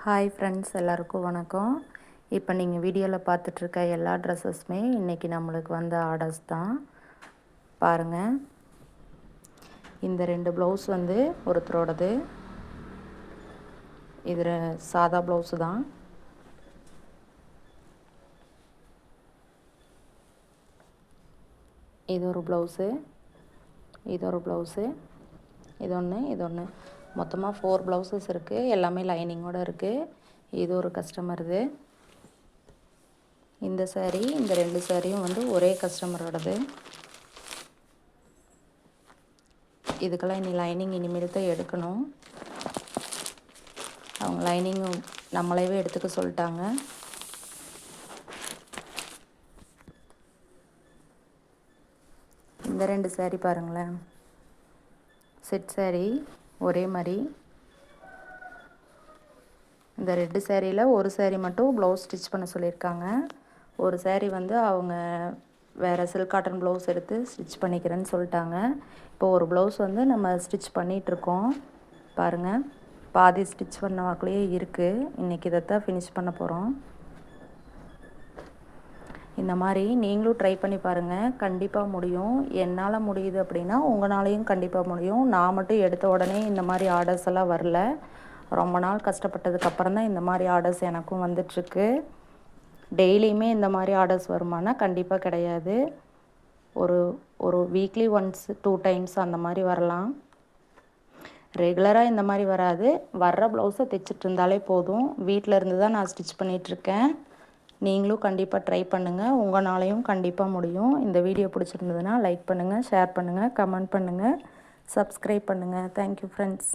Hi friends, எல்லாருக்கும் வணக்கம். இப்போ நீங்கள் வீடியோவில் பார்த்துட்ருக்க எல்லா ட்ரெஸ்ஸஸுமே இன்றைக்கி நம்மளுக்கு வந்த ஆர்டர்ஸ் தான். பாருங்கள், இந்த 2 ப்ளவுஸ் வந்து ஒருத்தரோடது. இது சாதா ப்ளவுஸு தான். இது ஒரு ப்ளவுஸு, இது ஒரு ப்ளவுஸு, இது ஒன்று. மொத்தமாக 4 ப்ளவுசஸ் இருக்குது. எல்லாமே லைனிங்கோடு இருக்குது. இது ஒரு கஸ்டமருது. இந்த சாரீ, இந்த 2 சாரியும் வந்து ஒரே கஸ்டமரோடது. இதுக்கெல்லாம் லைனிங் இனிமேல் தான் எடுக்கணும். அவங்க லைனிங்கும் நம்மளவே எடுத்துக்க சொல்லிட்டாங்க. இந்த 2 சாரீ பாருங்களேன், செட் சாரீ ஒரே மாதிரி. இந்த ரெட்டு சாரியில் ஒரு சாரீ மட்டும் ப்ளவுஸ் ஸ்டிச் பண்ண சொல்லியிருக்காங்க. ஒரு சாரீ வந்து அவங்க வேறு சில்க் காட்டன் ப்ளவுஸ் எடுத்து ஸ்டிச் பண்ணிக்கிறேன்னு சொல்லிட்டாங்க. இப்போ ஒரு ப்ளவுஸ் வந்து நம்ம ஸ்டிச் பண்ணிகிட்ருக்கோம். பாருங்கள், பாதி ஸ்டிச் பண்ண வாக்குலேயே இருக்குது. இன்றைக்கி இதைத்தான் ஃபினிஷ் பண்ண போகிறோம். இந்த மாதிரி நீங்களும் ட்ரை பண்ணி பாருங்கள், கண்டிப்பாக முடியும். என்னால் முடியுது அப்படின்னா உங்களாலையும் கண்டிப்பாக முடியும். நான் மட்டும் எடுத்த உடனே இந்த மாதிரி ஆர்டர்ஸ் எல்லாம் வரல. ரொம்ப நாள் கஷ்டப்பட்டதுக்கப்புறம் தான் இந்த மாதிரி ஆர்டர்ஸ் எனக்கும் வந்துட்டுருக்கு. டெய்லியுமே இந்த மாதிரி ஆர்டர்ஸ் வருமானா கண்டிப்பாக கிடையாது. ஒரு வீக்லி ஒன்ஸ் 2 டைம்ஸ் அந்த மாதிரி வரலாம். ரெகுலராக இந்த மாதிரி வராது. வர்ற ப்ளவுஸை தைச்சிட்டு இருந்தாலே போதும். வீட்டில் இருந்து தான் நான் ஸ்டிச் பண்ணிகிட்ருக்கேன். நீங்களும் கண்டிப்பாக ட்ரை பண்ணுங்கள், உங்களாலையும் கண்டிப்பாக முடியும். இந்த வீடியோ பிடிச்சிருந்ததுன்னா லைக் பண்ணுங்கள், ஷேர் பண்ணுங்கள், கமெண்ட் பண்ணுங்கள், சப்ஸ்கிரைப் பண்ணுங்கள். Thank you friends.